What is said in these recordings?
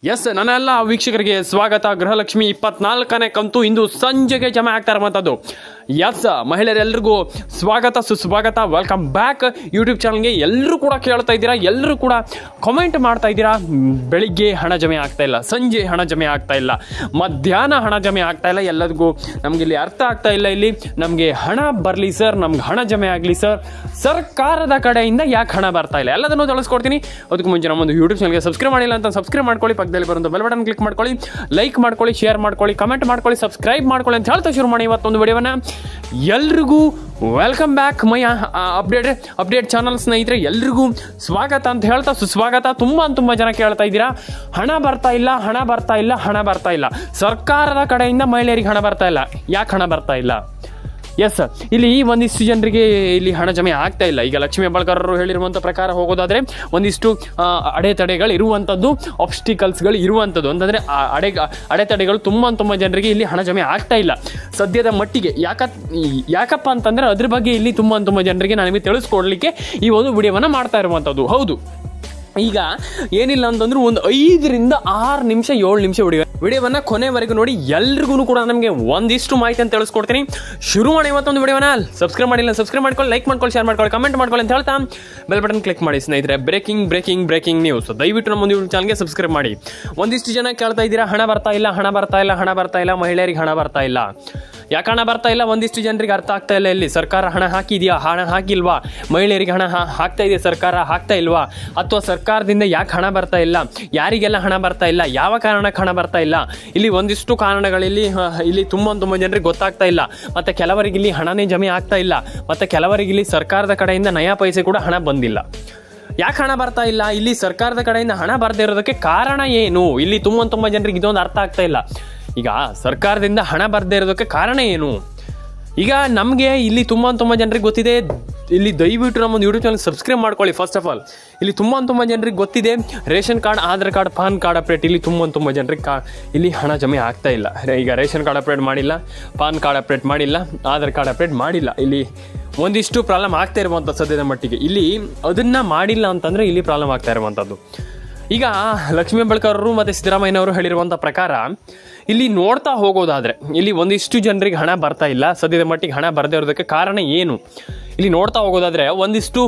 S, ನನ್ನೆಲ್ಲ ವೀಕ್ಷಕರಿಗೆ ಸ್ವಾಗತ. ಗೃಹಲಕ್ಷ್ಮಿ 24ನೇ ಕಂತು ಇಂದು ಸಂಜೆಗೆ ಜಮಾ ಆಗ್ತಾ ಇರುವಂಥದ್ದು. ಎಸ್, ಮಹಿಳೆಯರೆಲ್ಲರಿಗೂ ಸ್ವಾಗತ, ಸುಸ್ವಾಗತ, ವೆಲ್ಕಮ್ ಬ್ಯಾಕ್ ಯೂಟ್ಯೂಬ್ ಚಾನಲ್ಗೆ. ಎಲ್ಲರೂ ಕೂಡ ಕೇಳ್ತಾ ಇದ್ದೀರಾ, ಎಲ್ಲರೂ ಕೂಡ ಕಾಮೆಂಟ್ ಮಾಡ್ತಾ ಇದ್ದೀರಾ. ಬೆಳಿಗ್ಗೆ ಹಣ ಜಮೆ ಆಗ್ತಾ ಇಲ್ಲ, ಸಂಜೆ ಹಣ ಜಮೆ ಆಗ್ತಾ ಇಲ್ಲ, ಮಧ್ಯಾಹ್ನ ಹಣ ಜಮೆ ಆಗ್ತಾ ಇಲ್ಲ. ಎಲ್ಲರಿಗೂ ನಮ್ಗೆ ಇಲ್ಲಿ ಅರ್ಥ ಆಗ್ತಾ ಇಲ್ಲ. ಇಲ್ಲಿ ನಮಗೆ ಹಣ ಬರಲಿ ಸರ್, ನಮ್ಗೆ ಹಣ ಜಮೆ ಆಗಲಿ ಸರ್, ಸರ್ಕಾರದ ಕಡೆಯಿಂದ ಯಾಕೆ ಹಣ ಬರ್ತಾ ಇಲ್ಲ ಎಲ್ಲದನ್ನು ತಿಳಿಸ್ಕೊಡ್ತೀನಿ. ಅದಕ್ಕೂ ಮುಂಚೆ ನಮ್ಮೊಂದು ಯೂಟ್ಯೂಬ್ ಚಾನಲ್ಗೆ ಸಬ್ಸ್ಕ್ರೈಬ್ ಮಾಡಿಲ್ಲ ಅಂತ ಸಬ್ಸ್ಕ್ರೈಬ್ ಮಾಡ್ಕೊಳ್ಳಿ, ಪಕ್ಕದಲ್ಲಿ ಬರೋ ಬೆಲ್ ಬಟನ್ ಕ್ಲಿಕ್ ಮಾಡ್ಕೊಳ್ಳಿ, ಲೈಕ್ ಮಾಡ್ಕೊಳ್ಳಿ, ಶೇರ್ ಮಾಡ್ಕೊಳ್ಳಿ, ಕಮೆಂಟ್ ಮಾಡ್ಕೊಳ್ಳಿ, ಸಬ್ಸ್ಕ್ರೈಬ್ ಮಾಡ್ಕೊಳ್ಳಿ ಅಂತ ಹೇಳ್ತಾ ಶುರು ಮಾಡಿ ಇವತ್ತೊಂದು ವಿಡಿಯೋನ. ಎಲ್ರಿಗೂ welcome back my update channel ಸ್ನೇಹಿತರೆ. ಎಲ್ರಿಗೂ ಸ್ವಾಗತ ಅಂತ ಹೇಳ್ತಾ ಸುಸ್ವಾಗತ. ತುಂಬ ಜನ ಕೇಳ್ತಾ ಇದ್ದೀರಾ, ಹಣ ಬರ್ತಾ ಇಲ್ಲ, ಹಣ ಬರ್ತಾ ಇಲ್ಲ, ಹಣ ಬರ್ತಾ ಇಲ್ಲ, ಸರ್ಕಾರದ ಕಡೆಯಿಂದ ಮಹಿಳೆಯರಿಗೆ ಹಣ ಬರ್ತಾ ಇಲ್ಲ, ಯಾಕೆ ಹಣ ಬರ್ತಾ ಇಲ್ಲ? ಎಸ್, ಇಲ್ಲಿ ಒಂದಿಷ್ಟು ಜನರಿಗೆ ಇಲ್ಲಿ ಹಣ ಜಮೆ ಆಗ್ತಾ ಇಲ್ಲ. ಈಗ ಲಕ್ಷ್ಮೀ ಹೆಬ್ಬಾಳ್ಕರ್ ಅವರು ಹೇಳಿರುವಂಥ ಪ್ರಕಾರ ಹೋಗೋದಾದರೆ ಒಂದಿಷ್ಟು ಅಡೆತಡೆಗಳು ಇರುವಂಥದ್ದು, ಆಬ್ಸ್ಟಿಕಲ್ಸ್ಗಳು ಇರುವಂಥದ್ದು. ಅಂತಂದರೆ ಅಡೆತಡೆಗಳು ತುಂಬ ಜನರಿಗೆ ಇಲ್ಲಿ ಹಣ ಜಮೆ ಆಗ್ತಾ ಇಲ್ಲ ಸದ್ಯದ ಮಟ್ಟಿಗೆ. ಯಾಕಪ್ಪ ಅಂತಂದರೆ ಅದ್ರ ಬಗ್ಗೆ ಇಲ್ಲಿ ತುಂಬ ಜನರಿಗೆ ನನಗೆ ತಿಳಿಸ್ಕೊಡ್ಲಿಕ್ಕೆ ಈ ಒಂದು ವಿಡಿಯೋವನ್ನು ಮಾಡ್ತಾ ಇರುವಂಥದ್ದು. ಹೌದು, ಈಗ ಏನಿಲ್ಲ ಅಂತಂದ್ರೆ ಒಂದು 5 ರಿಂದ 6 ನಿಮಿಷ 7 ನಿಮಿಷ ವಿಡಿಯೋವನ್ನ ಕೊನೆವರೆಗೂ ನೋಡಿ. ಎಲ್ರಿಗೂ ಕೂಡ ನಮಗೆ ಒಂದಿಷ್ಟು ಮಾಹಿತಿ ಅಂತ ತಿಳಿಸ್ಕೊಡ್ತೀನಿ. ಶುರು ಮಾಡಿ ಇವತ್ತೊಂದು ವಿಡಿಯೋನ. ಸಬ್ಸ್ಕ್ರೈಬ್ ಮಾಡಿಲ್ಲ ಸಬ್ಸ್ಕ್ರೈಬ್ ಮಾಡ್ಕೊಳ್ಳಿ, ಲೈಕ್ ಮಾಡ್ಕೊಳ್ಳಿ, ಶೇರ್ ಮಾಡ್ಕೊಳ್ಳಿ, ಕಮೆಂಟ್ ಮಾಡ್ಕೊಳ್ಳಿ ಅಂತ ಹೇಳ್ತಾ ಬೆಲ್ ಬಟನ್ ಕ್ಲಿಕ್ ಮಾಡಿ ಸ್ನೇಹಿತರೆ. Breaking news. ದಯವಿಟ್ಟು ನಮ್ಮ ಯೂಟ್ಯೂಬ್ ಚಾನಲ್ಗೆ ಸಬ್ಸ್ಕ್ರೈಬ್ ಮಾಡಿ. ಒಂದಿಷ್ಟು ಜನ ಕೇಳ್ತಾ ಇದ್ದೀರಾ, ಹಣ ಬರ್ತಾ ಇಲ್ಲ, ಮಹಿಳೆಯರಿಗೆ ಹಣ ಬರ್ತಾ ಇಲ್ಲ. ಯಾಕೆ ಹಣ ಬರ್ತಾ ಇಲ್ಲ? ಒಂದಿಷ್ಟು ಜನರಿಗೆ ಅರ್ಥ ಆಗ್ತಾ ಇಲ್ಲ. ಇಲ್ಲಿ ಸರ್ಕಾರ ಹಣ ಹಾಕಿದೆಯಾ, ಹಣ ಹಾಕಿಲ್ವಾ? ಮಹಿಳೆಯರಿಗೆ ಹಣ ಹಾಕ್ತಾ ಇದೆಯಾ ಸರ್ಕಾರ, ಹಾಕ್ತಾ ಇಲ್ವಾ? ಅಥವಾ ಸರ್ಕಾರದಿಂದ ಯಾಕೆ ಹಣ ಬರ್ತಾ ಇಲ್ಲ? ಯಾರಿಗೆಲ್ಲ ಹಣ ಬರ್ತಾ ಇಲ್ಲ? ಯಾವ ಕಾರಣಕ್ಕೆ ಹಣ ಬರ್ತಾ ಇಲ್ಲ? ಇಲ್ಲಿ ಒಂದಿಷ್ಟು ಕಾರಣಗಳಲ್ಲಿ ತುಂಬ ಜನರಿಗೆ ಗೊತ್ತಾಗ್ತಾ ಇಲ್ಲ. ಮತ್ತು ಕೆಲವರಿಗೆ ಇಲ್ಲಿ ಹಣನೇ ಜಮೆ ಆಗ್ತಾ ಇಲ್ಲ. ಮತ್ತು ಕೆಲವರಿಗೆ ಇಲ್ಲಿ ಸರ್ಕಾರದ ಕಡೆಯಿಂದ ನಯಾ ಪೈಸೆ ಕೂಡ ಹಣ ಬಂದಿಲ್ಲ. ಯಾಕೆ ಹಣ ಬರ್ತಾ ಇಲ್ಲ? ಇಲ್ಲಿ ಸರ್ಕಾರದ ಕಡೆಯಿಂದ ಹಣ ಬರದೇ ಇರೋದಕ್ಕೆ ಕಾರಣ ಏನು? ಇಲ್ಲಿ ತುಂಬ ಜನರಿಗೆ ಇದೊಂದು ಅರ್ಥ ಆಗ್ತಾ ಇಲ್ಲ. ಈಗ ಸರ್ಕಾರದಿಂದ ಹಣ ಬರದೇ ಇರೋದಕ್ಕೆ ಕಾರಣ ಏನು? ಈಗ ನಮಗೆ ಇಲ್ಲಿ ತುಂಬ ಜನರಿಗೆ ಗೊತ್ತಿದೆ. ಇಲ್ಲಿ ದಯವಿಟ್ಟು ನಮ್ಮೊಂದು ಯೂಟ್ಯೂಬ್ ಚಾನಲ್ ಸಬ್ಸ್ಕ್ರೈಬ್ ಮಾಡ್ಕೊಳ್ಳಿ. ಫಸ್ಟ್ ಆಫ್ ಆಲ್ ಇಲ್ಲಿ ತುಂಬ ಜನರಿಗೆ ಗೊತ್ತಿದೆ, ration card, Aadhaar card, PAN card update ಇಲ್ಲಿ ತುಂಬ ಜನರಿಗೆ ಇಲ್ಲಿ ಹಣ ಜಮೆ ಆಗ್ತಾ ಇಲ್ಲ. ಈಗ ರೇಷನ್ ಕಾರ್ಡ್ ಅಪ್ಡೇಟ್ ಮಾಡಿಲ್ಲ, ಪಾನ್ ಕಾರ್ಡ್ ಅಪ್ಡೇಟ್ ಮಾಡಿಲ್ಲ, ಆಧಾರ್ ಕಾರ್ಡ್ ಅಪ್ಡೇಟ್ ಮಾಡಿಲ್ಲ. ಇಲ್ಲಿ ಒಂದಿಷ್ಟು ಪ್ರಾಬ್ಲಮ್ ಆಗ್ತಾ ಇರುವಂಥ ಸದ್ಯದ ಮಟ್ಟಿಗೆ. ಇಲ್ಲಿ ಅದನ್ನು ಮಾಡಿಲ್ಲ ಅಂತಂದರೆ ಇಲ್ಲಿ ಪ್ರಾಬ್ಲಮ್ ಆಗ್ತಾ ಇರುವಂಥದ್ದು. ಈಗ ಲಕ್ಷ್ಮೀ ಹೆಬ್ಬಾಳ್ಕರ್ ಅವರು ಮತ್ತು ಸಿದ್ದರಾಮಯ್ಯನವರು ಹೇಳಿರುವಂಥ ಪ್ರಕಾರ ಇಲ್ಲಿ ನೋಡ್ತಾ ಹೋಗೋದಾದರೆ ಇಲ್ಲಿ ಒಂದಿಷ್ಟು ಜನರಿಗೆ ಹಣ ಬರ್ತಾ ಇಲ್ಲ ಸದ್ಯದ ಮಟ್ಟಿಗೆ. ಹಣ ಬರದೇ ಇರೋದಕ್ಕೆ ಕಾರಣ ಏನು? ಇಲ್ಲಿ ನೋಡ್ತಾ ಹೋಗೋದಾದರೆ ಒಂದಿಷ್ಟು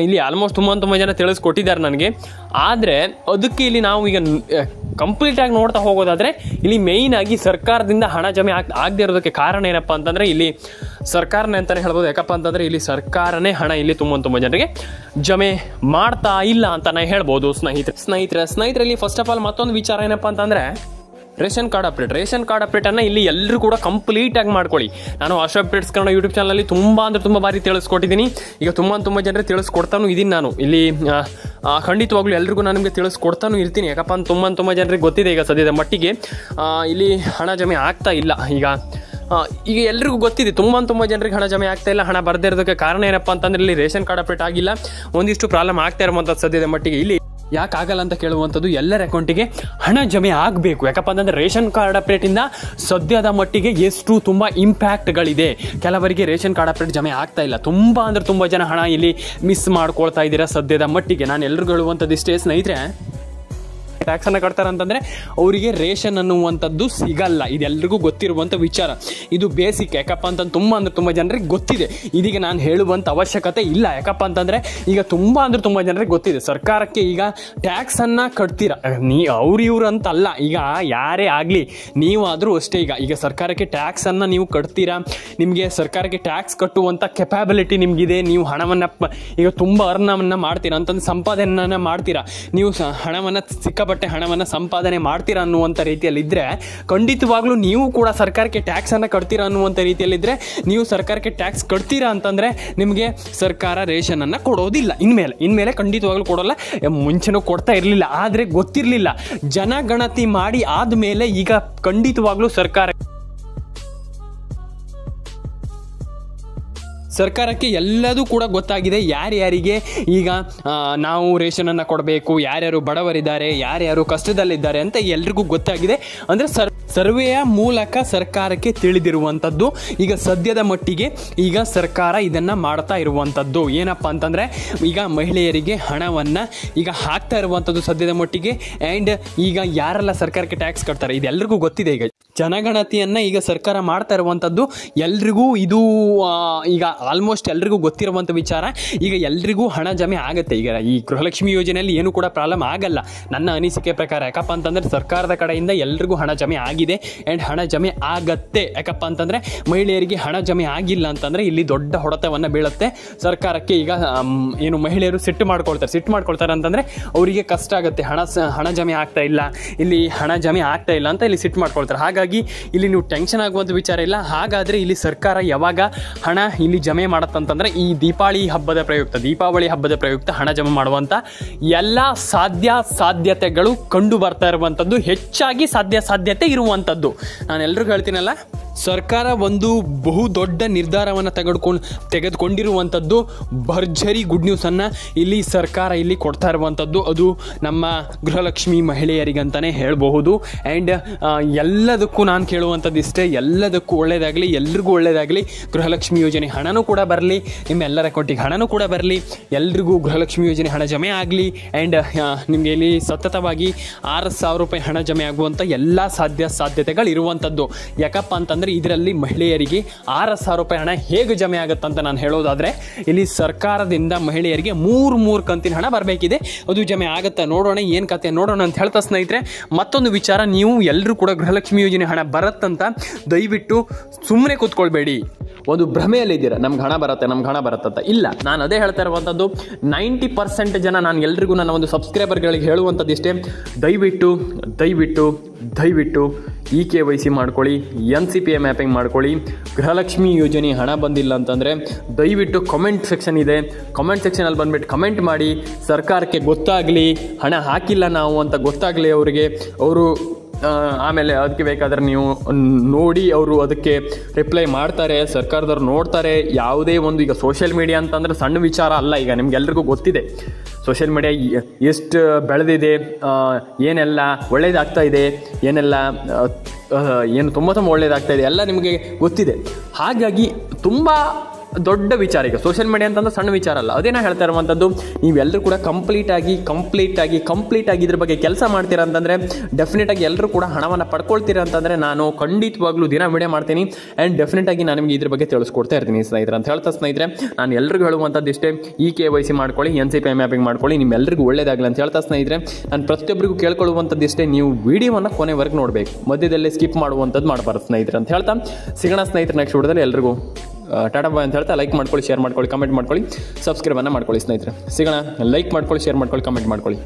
ಇಲ್ಲಿ ಆಲ್ಮೋಸ್ಟ್ ತುಂಬ ಜನ ತಿಳಿಸ್ಕೊಟ್ಟಿದ್ದಾರೆ ನನಗೆ. ಆದರೆ ಅದಕ್ಕೆ ಇಲ್ಲಿ ನಾವು ಈಗ ಕಂಪ್ಲೀಟಾಗಿ ನೋಡ್ತಾ ಹೋಗೋದಾದರೆ ಇಲ್ಲಿ ಮೇಯ್ನಾಗಿ ಸರ್ಕಾರದಿಂದ ಹಣ ಜಮೆ ಆಗದೆ ಇರೋದಕ್ಕೆ ಕಾರಣ ಏನಪ್ಪ ಅಂತಂದರೆ ಇಲ್ಲಿ ಸರ್ಕಾರನೇ ಅಂತಲೇ ಹೇಳ್ಬೋದು. ಯಾಕಪ್ಪ ಅಂತಂದರೆ ಇಲ್ಲಿ ಸರ್ಕಾರನೇ ಹಣ ಇಲ್ಲಿ ತುಂಬ ಜನರಿಗೆ ಜಮೆ ಮಾಡ್ತಾ ಇಲ್ಲ ಅಂತ ನಾನು ಹೇಳ್ಬೋದು. ಸ್ನೇಹಿತರಲ್ಲಿ ಫಸ್ಟ್ ಆಫ್ ಆಲ್ ಮತ್ತೊಂದು ವಿಚಾರ ಏನಪ್ಪ ಅಂತಂದರೆ ರೇಷನ್ ಕಾರ್ಡ್ ಅಪ್ಡೇಟನ್ನು ಇಲ್ಲಿ ಎಲ್ಲರೂ ಕೂಡ ಕಂಪ್ಲೀಟಾಗಿ ಮಾಡ್ಕೊಳ್ಳಿ. ನಾನು ಅಶೋಕ್ ಅಪ್ಡೇಟ್ಸ್ ಕನ್ನಡ ಯೂಟ್ಯೂಬ್ ಚಾನಲಲ್ಲಿ ತುಂಬ ಬಾರಿ ತಿಳಿಸ್ಕೊಟ್ಟಿದ್ದೀನಿ. ಈಗ ತುಂಬ ಜನರಿಗೆ ತಿಳಿಸ್ಕೊಡ್ತಾನು ಇದ್ದೀನಿ. ನಾನು ಇಲ್ಲಿ ಖಂಡಿತವಾಗ್ಲೂ ಎಲ್ರಿಗೂ ನಾನು ನಿಮಗೆ ತಿಳಿಸ್ಕೊಡ್ತಾನು ಇರ್ತೀನಿ. ಯಾಕಪ್ಪ ಅಂತ ತುಂಬ ಜನರಿಗೆ ಗೊತ್ತಿದೆ ಈಗ ಸದ್ಯದ ಮಟ್ಟಿಗೆ ಇಲ್ಲಿ ಹಣ ಜಮೆ ಆಗ್ತಾ ಇಲ್ಲ. ಈಗ ಎಲ್ರಿಗೂ ಗೊತ್ತಿದೆ, ತುಂಬ ಜನರಿಗೆ ಹಣ ಜಮೆ ಆಗ್ತಾ ಇಲ್ಲ. ಹಣ ಬರದೇ ಇರೋದಕ್ಕೆ ಕಾರಣ ಏನಪ್ಪ ಅಂತಂದ್ರೆ ಇಲ್ಲಿ ರೇಷನ್ ಕಾರ್ಡ್ ಅಪ್ಡೇಟ್ ಆಗಿಲ್ಲ, ಒಂದಿಷ್ಟು ಪ್ರಾಬ್ಲಮ್ ಆಗ್ತಾ ಇರುವಂಥದ್ದು ಸದ್ಯದ ಮಟ್ಟಿಗೆ. ಇಲ್ಲಿ ಯಾಕೆ ಆಗಲ್ಲ ಅಂತ ಕೇಳುವಂಥದ್ದು, ಎಲ್ಲರ ಅಕೌಂಟಿಗೆ ಹಣ ಜಮೆ ಆಗಬೇಕು. ಯಾಕಪ್ಪ ಅಂತಂದರೆ ರೇಷನ್ ಕಾರ್ಡ್ ಅಪ್ಡೇಟಿಂದ ಸದ್ಯದ ಮಟ್ಟಿಗೆ ಎಷ್ಟು ತುಂಬ ಇಂಪ್ಯಾಕ್ಟ್ಗಳಿದೆ. ಕೆಲವರಿಗೆ ರೇಷನ್ ಕಾರ್ಡ್ ಅಪ್ಡೇಟ್ ಜಮೆ ಆಗ್ತಾ ಇಲ್ಲ. ತುಂಬ ಜನ ಹಣ ಇಲ್ಲಿ ಮಿಸ್ ಮಾಡ್ಕೊಳ್ತಾ ಇದ್ದೀರಾ ಸದ್ಯದ ಮಟ್ಟಿಗೆ. ನಾನು ಎಲ್ರಿಗೂ ಹೇಳುವಂಥದ್ದು ಇಷ್ಟೇ ಸ್ನೇಹಿತರೆ, ಟ್ಯಾಕ್ಸನ್ನು ಕಟ್ತಾರೆ ಅಂತಂದರೆ ಅವರಿಗೆ ರೇಷನ್ ಅನ್ನುವಂಥದ್ದು ಸಿಗಲ್ಲ. ಇದೆಲ್ಲರಿಗೂ ಗೊತ್ತಿರುವಂಥ ವಿಚಾರ, ಇದು ಬೇಸಿಕ್. ಯಾಕಪ್ಪ ಅಂತಂದು ತುಂಬ ಜನರಿಗೆ ಗೊತ್ತಿದೆ. ಇದೀಗ ನಾನು ಹೇಳುವಂಥ ಅವಶ್ಯಕತೆ ಇಲ್ಲ. ಯಾಕಪ್ಪ ಅಂತಂದರೆ ಈಗ ತುಂಬ ಜನರಿಗೆ ಗೊತ್ತಿದೆ. ಸರ್ಕಾರಕ್ಕೆ ಈಗ ಟ್ಯಾಕ್ಸನ್ನು ಕಟ್ತೀರ ಇವ್ರು ಅಂತಲ್ಲ, ಈಗ ಯಾರೇ ಆಗಲಿ ನೀವಾದರೂ ಅಷ್ಟೇ. ಈಗ ಸರ್ಕಾರಕ್ಕೆ ಟ್ಯಾಕ್ಸನ್ನು ನೀವು ಕಟ್ತೀರಾ, ನಿಮಗೆ ಸರ್ಕಾರಕ್ಕೆ ಟ್ಯಾಕ್ಸ್ ಕಟ್ಟುವಂಥ ಕೆಪಾಬಿಲಿಟಿ ನಿಮಗಿದೆ. ನೀವು ಹಣವನ್ನು ಈಗ ತುಂಬ ಅರ್ನವನ್ನು ಮಾಡ್ತೀರಾ ಅಂತಂದು ಸಂಪಾದನೆಯನ್ನು ಮಾಡ್ತೀರಾ, ನೀವು ಹಣವನ್ನು ಸಿಕ್ಕಾಪಟ್ಟೆ ಹಣವನ್ನು ಸಂಪಾದನೆ ಮಾಡ್ತೀರಾ ಅನ್ನುವಂಥ ರೀತಿಯಲ್ಲಿದ್ದರೆ ಖಂಡಿತವಾಗ್ಲೂ ನೀವು ಕೂಡ ಸರ್ಕಾರಕ್ಕೆ ಟ್ಯಾಕ್ಸನ್ನು ಕಟ್ತೀರಾ ಅನ್ನುವಂಥ ರೀತಿಯಲ್ಲಿದ್ದರೆ, ನೀವು ಸರ್ಕಾರಕ್ಕೆ ಟ್ಯಾಕ್ಸ್ ಕಟ್ತೀರಾ ಅಂತಂದರೆ ನಿಮಗೆ ಸರ್ಕಾರ ರೇಷನನ್ನು ಕೊಡೋದಿಲ್ಲ. ಇನ್ಮೇಲೆ ಖಂಡಿತವಾಗ್ಲೂ ಕೊಡೋಲ್ಲ. ಮುಂಚೆನೂ ಕೊಡ್ತಾ ಇರಲಿಲ್ಲ, ಆದರೆ ಗೊತ್ತಿರಲಿಲ್ಲ. ಜನಗಣತಿ ಮಾಡಿ ಆದಮೇಲೆ ಈಗ ಖಂಡಿತವಾಗ್ಲೂ ಸರ್ಕಾರಕ್ಕೆ ಎಲ್ಲದೂ ಕೂಡ ಗೊತ್ತಾಗಿದೆ. ಯಾರ್ಯಾರಿಗೆ ಈಗ ನಾವು ರೇಷನನ್ನು ಕೊಡಬೇಕು, ಯಾರ್ಯಾರು ಬಡವರಿದ್ದಾರೆ, ಯಾರ್ಯಾರು ಕಷ್ಟದಲ್ಲಿದ್ದಾರೆ ಅಂತ ಎಲ್ರಿಗೂ ಗೊತ್ತಾಗಿದೆ. ಅಂದರೆ ಸರ್ವೆಯ ಮೂಲಕ ಸರ್ಕಾರಕ್ಕೆ ತಿಳಿದಿರುವಂಥದ್ದು. ಈಗ ಸದ್ಯದ ಮಟ್ಟಿಗೆ ಈಗ ಸರ್ಕಾರ ಇದನ್ನು ಮಾಡ್ತಾ ಇರುವಂಥದ್ದು ಏನಪ್ಪ ಅಂತಂದರೆ, ಈಗ ಮಹಿಳೆಯರಿಗೆ ಹಣವನ್ನು ಈಗ ಹಾಕ್ತಾ ಇರುವಂಥದ್ದು ಸದ್ಯದ ಮಟ್ಟಿಗೆ. ಆ್ಯಂಡ್ ಈಗ ಯಾರೆಲ್ಲ ಸರ್ಕಾರಕ್ಕೆ ಟ್ಯಾಕ್ಸ್ ಕಟ್ತಾರೆ ಇದೆಲ್ಲರಿಗೂ ಗೊತ್ತಿದೆ. ಈಗ ಜನಗಣತಿಯನ್ನು ಈಗ ಸರ್ಕಾರ ಮಾಡ್ತಾ ಇರುವಂಥದ್ದು ಎಲ್ರಿಗೂ ಇದು ಈಗ ಆಲ್ಮೋಸ್ಟ್ ಎಲ್ರಿಗೂ ಗೊತ್ತಿರುವಂಥ ವಿಚಾರ. ಈಗ ಎಲ್ರಿಗೂ ಹಣ ಜಮೆ ಆಗುತ್ತೆ. ಈಗ ಈ ಗೃಹಲಕ್ಷ್ಮಿ ಯೋಜನೆಯಲ್ಲಿ ಏನೂ ಕೂಡ ಪ್ರಾಬ್ಲಮ್ ಆಗಲ್ಲ ನನ್ನ ಅನಿಸಿಕೆ ಪ್ರಕಾರ. ಯಾಕಪ್ಪ ಅಂತಂದರೆ ಸರ್ಕಾರದ ಕಡೆಯಿಂದ ಎಲ್ರಿಗೂ ಹಣ ಜಮೆ ಆಗಿದೆ ಆ್ಯಂಡ್ ಹಣ ಜಮೆ ಆಗತ್ತೆ. ಯಾಕಪ್ಪ ಅಂತಂದರೆ ಮಹಿಳೆಯರಿಗೆ ಹಣ ಜಮೆ ಆಗಿಲ್ಲ ಅಂತಂದರೆ ಇಲ್ಲಿ ದೊಡ್ಡ ಹೊಡೆತವನ್ನು ಬೀಳುತ್ತೆ ಸರ್ಕಾರಕ್ಕೆ. ಈಗ ಏನು ಮಹಿಳೆಯರು ಸಿಟ್ಟು ಮಾಡ್ಕೊಳ್ತಾರೆ ಅಂತಂದರೆ ಅವರಿಗೆ ಕಷ್ಟ ಆಗುತ್ತೆ. ಹಣ ಜಮೆ ಆಗ್ತಾ ಇಲ್ಲ, ಇಲ್ಲಿ ಹಣ ಜಮೆ ಆಗ್ತಾ ಇಲ್ಲ ಅಂತ ಇಲ್ಲಿ ಸಿಟ್ಟು ಮಾಡ್ಕೊಳ್ತಾರೆ. ಹಾಗಾಗಿ ಇಲ್ಲಿ ನೀವು ಟೆನ್ಷನ್ ಆಗುವಂಥ ವಿಚಾರ ಇಲ್ಲ. ಹಾಗಾದರೆ ಇಲ್ಲಿ ಸರ್ಕಾರ ಯಾವಾಗ ಹಣ ಇಲ್ಲಿ ಜಮೆ ಮಾಡುತ್ತಂತಂದರೆ ಈ ದೀಪಾವಳಿ ಹಬ್ಬದ ಪ್ರಯುಕ್ತ ಹಣ ಜಮೆ ಮಾಡುವಂಥ ಎಲ್ಲ ಸಾಧ್ಯತೆಗಳು ಕಂಡು ಬರ್ತಾ ಇರುವಂಥದ್ದು, ಹೆಚ್ಚಾಗಿ ಸಾಧ್ಯತೆ ಇರುವಂಥದ್ದು. ನಾನು ಎಲ್ರಿಗೂ ಹೇಳ್ತೀನಲ್ಲ, ಸರ್ಕಾರ ಒಂದು ಬಹು ದೊಡ್ಡ ನಿರ್ಧಾರವನ್ನು ತೆಗೆದುಕೊಂಡಿರುವಂಥದ್ದು. ಭರ್ಜರಿ ಗುಡ್ ನ್ಯೂಸನ್ನು ಇಲ್ಲಿ ಸರ್ಕಾರ ಇಲ್ಲಿ ಕೊಡ್ತಾ ಇರುವಂಥದ್ದು. ಅದು ನಮ್ಮ ಗೃಹಲಕ್ಷ್ಮಿ ಮಹಿಳೆಯರಿಗಂತಲೇ ಹೇಳಬಹುದು. ಆ್ಯಂಡ್ ಎಲ್ಲದಕ್ಕೂ ನಾನು ಕೇಳುವಂಥದ್ದು ಇಷ್ಟೇ, ಎಲ್ಲದಕ್ಕೂ ಒಳ್ಳೆಯದಾಗಲಿ, ಎಲ್ರಿಗೂ ಒಳ್ಳೆಯದಾಗಲಿ. ಗೃಹಲಕ್ಷ್ಮಿ ಯೋಜನೆ ಹಣನೂ ಕೂಡ ಬರಲಿ, ನಿಮ್ಮೆಲ್ಲರ ಅಕೌಂಟಿಗೆ ಹಣನೂ ಕೂಡ ಬರಲಿ, ಎಲ್ರಿಗೂ ಗೃಹಲಕ್ಷ್ಮಿ ಯೋಜನೆ ಹಣ ಜಮೆ ಆಗಲಿ. ಆ್ಯಂಡ್ ನಿಮಗೆ ಇಲ್ಲಿ ಸತತವಾಗಿ 6,000 ರೂಪಾಯಿ ಹಣ ಜಮೆ ಆಗುವಂಥ ಎಲ್ಲ ಸಾಧ್ಯತೆಗಳು ಇರುವಂಥದ್ದು. ಯಾಕಪ್ಪ ಅಂತಂದರೆ ಇದರಲ್ಲಿ ಮಹಿಳೆಯರಿಗೆ 6,000 ರೂಪಾಯಿ ಹಣ ಹೇಗೆ ಜಮೆ ಆಗುತ್ತಂತ ನಾನು ಹೇಳೋದಾದರೆ, ಇಲ್ಲಿ ಸರ್ಕಾರದಿಂದ ಮಹಿಳೆಯರಿಗೆ 3 ಕಂತಿನ ಹಣ ಬರಬೇಕಿದೆ. ಅದು ಜಮೆ ಆಗುತ್ತೆ. ನೋಡೋಣ ಏನು ಕತೆ ನೋಡೋಣ ಅಂತ ಹೇಳ್ತಾ ಸ್ನೇಹಿತರೆ, ಮತ್ತೊಂದು ವಿಚಾರ, ನೀವು ಎಲ್ಲರೂ ಕೂಡ ಗೃಹಲಕ್ಷ್ಮಿ ಯೋಜನೆ ಹಣ ಬರುತ್ತಂತ ದಯವಿಟ್ಟು ಸುಮ್ಮನೆ ಕೂತ್ಕೊಳ್ಬೇಡಿ. ಒಂದು ಭ್ರಮೆಯಲ್ಲಿದ್ದೀರಾ, ನಮ್ಗೆ ಹಣ ಬರುತ್ತೆ ಅಂತ. ಇಲ್ಲ, ನಾನು ಅದೇ ಹೇಳ್ತಾ ಇರುವಂಥದ್ದು. 90% ಜನ, ನಾನು ಎಲ್ರಿಗೂ ನನ್ನ ಒಂದು ಸಬ್ಸ್ಕ್ರೈಬರ್ಗಳಿಗೆ ಹೇಳುವಂಥದ್ದು ಇಷ್ಟೇ, ದಯವಿಟ್ಟು EKYC ಮಾಡ್ಕೊಳ್ಳಿ, NCPA ಮ್ಯಾಪಿಂಗ್ ಮಾಡ್ಕೊಳ್ಳಿ. ಗೃಹಲಕ್ಷ್ಮಿ ಯೋಜನೆ ಹಣ ಬಂದಿಲ್ಲ ಅಂತಂದರೆ ದಯವಿಟ್ಟು ಕಮೆಂಟ್ ಸೆಕ್ಷನ್ ಇದೆ, ಕಮೆಂಟ್ ಸೆಕ್ಷನಲ್ಲಿ ಬಂದುಬಿಟ್ಟು ಕಮೆಂಟ್ ಮಾಡಿ. ಸರ್ಕಾರಕ್ಕೆ ಗೊತ್ತಾಗಲಿ ಹಣ ಹಾಕಿಲ್ಲ ನಾವು ಅಂತ ಗೊತ್ತಾಗಲಿ ಅವರು ಆಮೇಲೆ ಅದಕ್ಕೆ ಬೇಕಾದರೆ ನೀವು ನೋಡಿ, ಅವರು ಅದಕ್ಕೆ ರಿಪ್ಲೈ ಮಾಡ್ತಾರೆ, ಸರ್ಕಾರದವ್ರು ನೋಡ್ತಾರೆ. ಯಾವುದೇ ಒಂದು ಈಗ ಸೋಷಿಯಲ್ ಮೀಡಿಯಾ ಅಂತಂದರೆ ಸಣ್ಣ ವಿಚಾರ ಅಲ್ಲ. ಈಗ ನಿಮ್ಗೆಲ್ರಿಗೂ ಗೊತ್ತಿದೆ ಸೋಷಿಯಲ್ ಮೀಡಿಯಾ ಎಷ್ಟು ಬೆಳೆದಿದೆ, ಏನೆಲ್ಲ ಒಳ್ಳೇದಾಗ್ತಾ ಇದೆ, ಏನೆಲ್ಲ ಏನು ತುಂಬ ಒಳ್ಳೇದಾಗ್ತಾ ಇದೆ ಎಲ್ಲ ನಿಮಗೆ ಗೊತ್ತಿದೆ. ಹಾಗಾಗಿ ತುಂಬ ದೊಡ್ಡ ವಿಚಾರ. ಈಗ ಸೋಷಿಯಲ್ ಮೀಡಿಯಾ ಅಂತಂದ್ರೆ ಸಣ್ಣ ವಿಚಾರ ಅಲ್ಲ. ಅದೇ ನಾ ಹೇಳ್ತಾ ಇರುವಂಥದ್ದು, ನೀವೆಲ್ಲರೂ ಕೂಡ ಕಂಪ್ಲೀಟ್ ಆಗಿ ಇದ್ರ ಬಗ್ಗೆ ಕೆಲಸ ಮಾಡ್ತೀರಾ ಅಂತಂದರೆ ಡೆಫಿನೆಟಾಗಿ ಎಲ್ಲರೂ ಕೂಡ ಹಣವನ್ನು ಪಡ್ಕೊಳ್ತೀರಾ ಅಂತಂದರೆ ನಾನು ಖಂಡಿತವಾಗ್ಲೂ ದಿನ ವಿಡಿಯೋ ಮಾಡ್ತೀನಿ. ಆ್ಯಂಡ್ ಡೆಫಿನೆಟಾಗಿ ನಾನು ನಿಮಗೆ ಇದ್ರ ಬಗ್ಗೆ ತಿಳಿಸ್ಕೊಡ್ತಾ ಇರ್ತೀನಿ ಸ್ನೇಹಿತರೆ ಅಂತ ಹೇಳ್ತಾ ಸ್ನೇಹಿತರೆ, ನಾನು ಎಲ್ರಿಗೂ ಹೇಳುವಂಥದ್ದು ಇಷ್ಟೇ, EKYC ಮಾಡ್ಕೊಳ್ಳಿ, NCPA ಮ್ಯಾಪಿಂಗ್ ಮಾಡ್ಕೊಳ್ಳಿ, ನಿಮ್ಮೆಲ್ಲರಿಗೂ ಒಳ್ಳೇದಾಗಲಿ ಅಂತ ಹೇಳ್ತಾ ಸ್ನೇಹಿತರೆ, ನಾನು ಪ್ರತಿಯೊಬ್ಬರಿಗೂ ಕೇಳ್ಕೊಳ್ಳುವಂಥದ್ದು ಇಷ್ಟೇ, ನೀವು ವಿಡಿಯೋವನ್ನು ಕೊನೆವರೆಗೆ ನೋಡಬೇಕು, ಮಧ್ಯದಲ್ಲೇ ಸ್ಕಿಪ್ ಮಾಡುವಂಥದ್ದು ಮಾಡಬಾರ್ದು ಸ್ನೇಹಿತರೆ ಅಂತ ಹೇಳ್ತಾ ಸಿಗೋಣ ಸ್ನೇಹಿತರೆ ನೆಕ್ಸ್ಟ್ ವಿಡಿಯೋದಲ್ಲಿ. ಎಲ್ರಿಗೂ ಟಾಟಾ ಬಾಯ್ ಅಂತ ಹೇಳ್ತಾ ಲೈಕ್ ಮಾಡ್ಕೊಳ್ಳಿ, ಶೇರ್ ಮಾಡ್ಕೊಳ್ಳಿ, ಕಮೆಂಟ್ ಮಾಡ್ಕೊಳ್ಳಿ, ಸಬ್ಸ್ಕ್ರೈಬನ್ನು ಮಾಡ್ಕೊಳ್ಳಿ ಸ್ನೇಹಿತರೆ. ಸಿಗೋಣ. ಲೈಕ್ ಮಾಡ್ಕೊಳ್ಳಿ, ಶೇರ್ ಮಾಡ್ಕೊಳ್ಳಿ, ಕಮೆಂಟ್ ಮಾಡ್ಕೊಳ್ಳಿ.